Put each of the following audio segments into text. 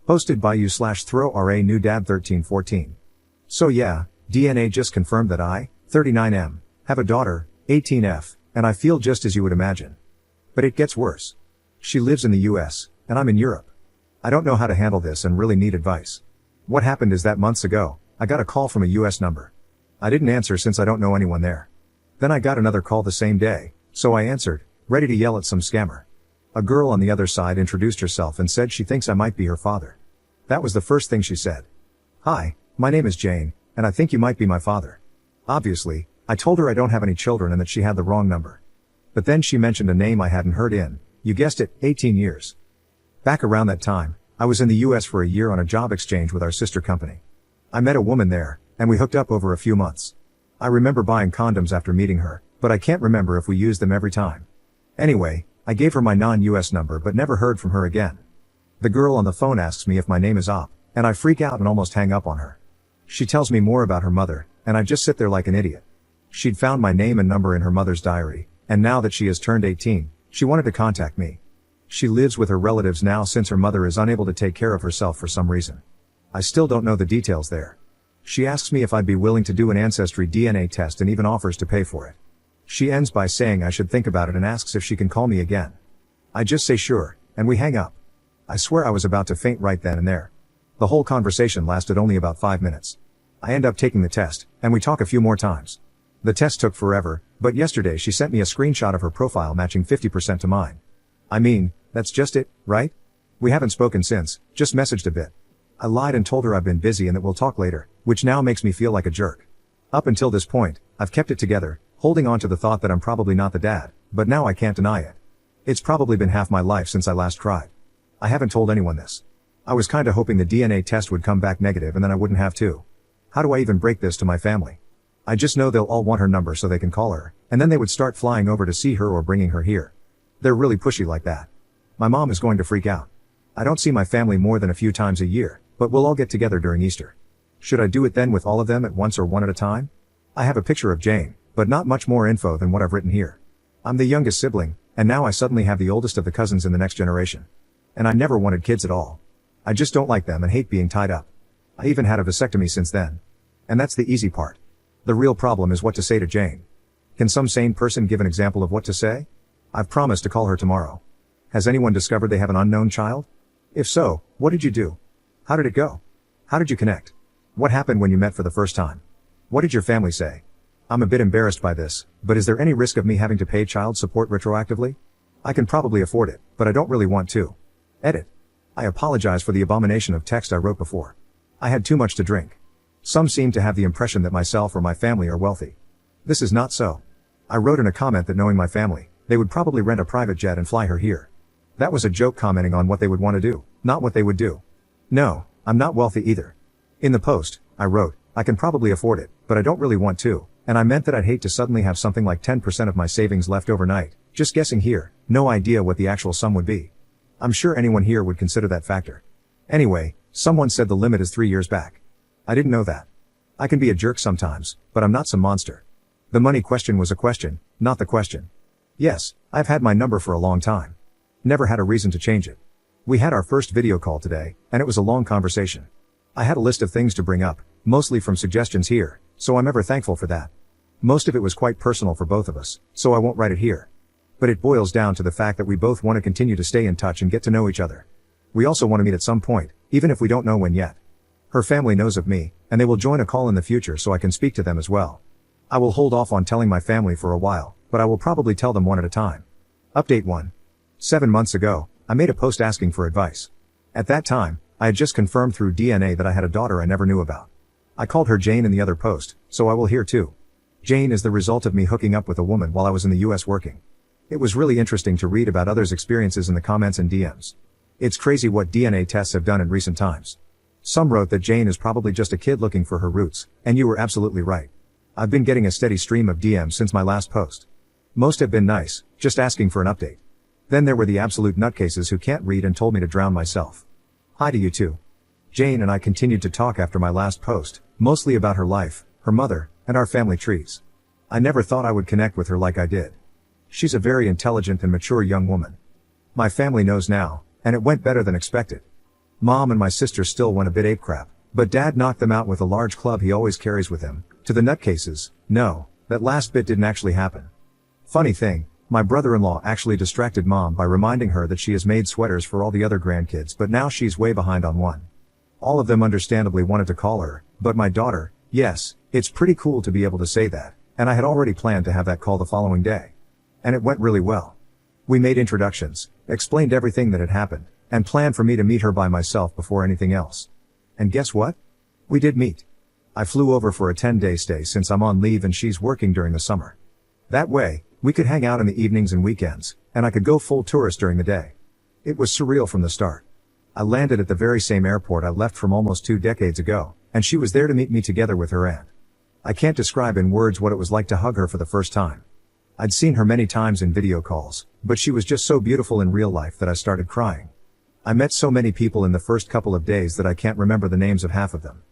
Posted by you/throw new dad 1314. So yeah, DNA just confirmed that I, 39M, have a daughter, 18F, and I feel just as you would imagine. But it gets worse. She lives in the US, and I'm in Europe. I don't know how to handle this and really need advice. What happened is that months ago, I got a call from a US number. I didn't answer since I don't know anyone there. Then I got another call the same day, so I answered, ready to yell at some scammer. A girl on the other side introduced herself and said she thinks I might be her father. That was the first thing she said. Hi, my name is Jane, and I think you might be my father. Obviously, I told her I don't have any children and that she had the wrong number. But then she mentioned a name I hadn't heard in, you guessed it, 18 years. Back around that time, I was in the US for a year on a job exchange with our sister company. I met a woman there, and we hooked up over a few months. I remember buying condoms after meeting her, but I can't remember if we used them every time. Anyway, I gave her my non-US number but never heard from her again. The girl on the phone asks me if my name is Op, and I freak out and almost hang up on her. She tells me more about her mother, and I just sit there like an idiot. She'd found my name and number in her mother's diary, and now that she has turned 18, she wanted to contact me. She lives with her relatives now since her mother is unable to take care of herself for some reason. I still don't know the details there. She asks me if I'd be willing to do an ancestry DNA test and even offers to pay for it. She ends by saying I should think about it and asks if she can call me again. I just say sure, and we hang up. I swear I was about to faint right then and there. The whole conversation lasted only about 5 minutes. I end up taking the test, and we talk a few more times. The test took forever, but yesterday she sent me a screenshot of her profile matching 50% to mine. I mean, that's just it, right? We haven't spoken since, just messaged a bit. I lied and told her I've been busy and that we'll talk later, which now makes me feel like a jerk. Up until this point, I've kept it together, holding on to the thought that I'm probably not the dad, but now I can't deny it. It's probably been half my life since I last cried. I haven't told anyone this. I was kinda hoping the DNA test would come back negative and then I wouldn't have to. How do I even break this to my family? I just know they'll all want her number so they can call her, and then they would start flying over to see her or bringing her here. They're really pushy like that. My mom is going to freak out. I don't see my family more than a few times a year, but we'll all get together during Easter. Should I do it then with all of them at once or one at a time? I have a picture of Jane, but not much more info than what I've written here. I'm the youngest sibling, and now I suddenly have the oldest of the cousins in the next generation. And I never wanted kids at all. I just don't like them and hate being tied up. I even had a vasectomy since then. And that's the easy part. The real problem is what to say to Jane. Can some sane person give an example of what to say? I've promised to call her tomorrow. Has anyone discovered they have an unknown child? If so, what did you do? How did it go? How did you connect? What happened when you met for the first time? What did your family say? I'm a bit embarrassed by this, but is there any risk of me having to pay child support retroactively? I can probably afford it, but I don't really want to. Edit. I apologize for the abomination of text I wrote before. I had too much to drink. Some seem to have the impression that myself or my family are wealthy. This is not so. I wrote in a comment that knowing my family, they would probably rent a private jet and fly her here. That was a joke commenting on what they would want to do, not what they would do. No, I'm not wealthy either. In the post, I wrote, I can probably afford it, but I don't really want to, and I meant that I'd hate to suddenly have something like 10% of my savings left overnight, just guessing here, no idea what the actual sum would be. I'm sure anyone here would consider that factor. Anyway, someone said the limit is 3 years back. I didn't know that. I can be a jerk sometimes, but I'm not some monster. The money question was a question, not the question. Yes, I've had my number for a long time. Never had a reason to change it. We had our first video call today, and it was a long conversation. I had a list of things to bring up, mostly from suggestions here, so I'm ever thankful for that. Most of it was quite personal for both of us, so I won't write it here. But it boils down to the fact that we both want to continue to stay in touch and get to know each other. We also want to meet at some point, even if we don't know when yet. Her family knows of me, and they will join a call in the future so I can speak to them as well. I will hold off on telling my family for a while, but I will probably tell them one at a time. Update 1. 7 months ago, I made a post asking for advice. At that time, I had just confirmed through DNA that I had a daughter I never knew about. I called her Jane in the other post, so I will here too. Jane is the result of me hooking up with a woman while I was in the US working. It was really interesting to read about others' experiences in the comments and DMs. It's crazy what DNA tests have done in recent times. Some wrote that Jane is probably just a kid looking for her roots, and you were absolutely right. I've been getting a steady stream of DMs since my last post. Most have been nice, just asking for an update. Then there were the absolute nutcases who can't read and told me to drown myself. Hi to you too. Jane and I continued to talk after my last post, mostly about her life, her mother, and our family trees. I never thought I would connect with her like I did. She's a very intelligent and mature young woman. My family knows now, and it went better than expected. Mom and my sister still went a bit apecrap, but Dad knocked them out with a large club he always carries with him. To the nutcases, no, that last bit didn't actually happen. Funny thing, my brother-in-law actually distracted Mom by reminding her that she has made sweaters for all the other grandkids, but now she's way behind on one. All of them understandably wanted to call her, but my daughter, yes, it's pretty cool to be able to say that, and I had already planned to have that call the following day. And it went really well. We made introductions, explained everything that had happened, and planned for me to meet her by myself before anything else. And guess what? We did meet. I flew over for a 10-day stay since I'm on leave and she's working during the summer. That way, we could hang out in the evenings and weekends, and I could go full tourist during the day. It was surreal from the start. I landed at the very same airport I left from almost 2 decades ago, and she was there to meet me together with her aunt. I can't describe in words what it was like to hug her for the first time. I'd seen her many times in video calls, but she was just so beautiful in real life that I started crying. I met so many people in the first couple of days that I can't remember the names of half of them.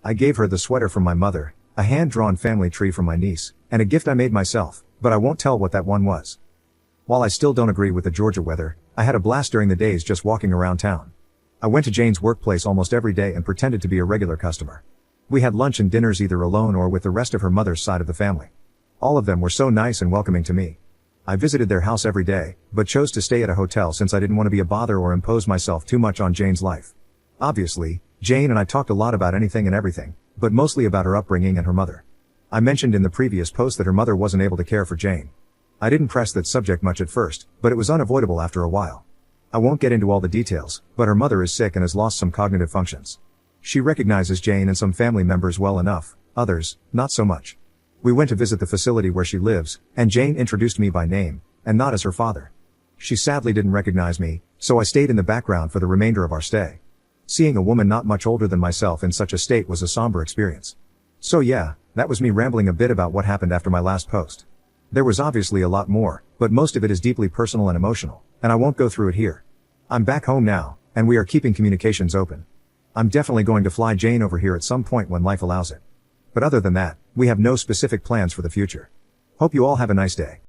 I gave her the sweater from my mother, a hand-drawn family tree from my niece, and a gift I made myself, but I won't tell what that one was. While I still don't agree with the Georgia weather, I had a blast during the days just walking around town. I went to Jane's workplace almost every day and pretended to be a regular customer. We had lunch and dinners either alone or with the rest of her mother's side of the family. All of them were so nice and welcoming to me. I visited their house every day, but chose to stay at a hotel since I didn't want to be a bother or impose myself too much on Jane's life. Obviously, Jane and I talked a lot about anything and everything, but mostly about her upbringing and her mother. I mentioned in the previous post that her mother wasn't able to care for Jane. I didn't press that subject much at first, but it was unavoidable after a while. I won't get into all the details, but her mother is sick and has lost some cognitive functions. She recognizes Jane and some family members well enough, others, not so much. We went to visit the facility where she lives, and Jane introduced me by name, and not as her father. She sadly didn't recognize me, so I stayed in the background for the remainder of our stay. Seeing a woman not much older than myself in such a state was a somber experience. So yeah, that was me rambling a bit about what happened after my last post. There was obviously a lot more, but most of it is deeply personal and emotional, and I won't go through it here. I'm back home now, and we are keeping communications open. I'm definitely going to fly Jane over here at some point when life allows it. But other than that, we have no specific plans for the future. Hope you all have a nice day.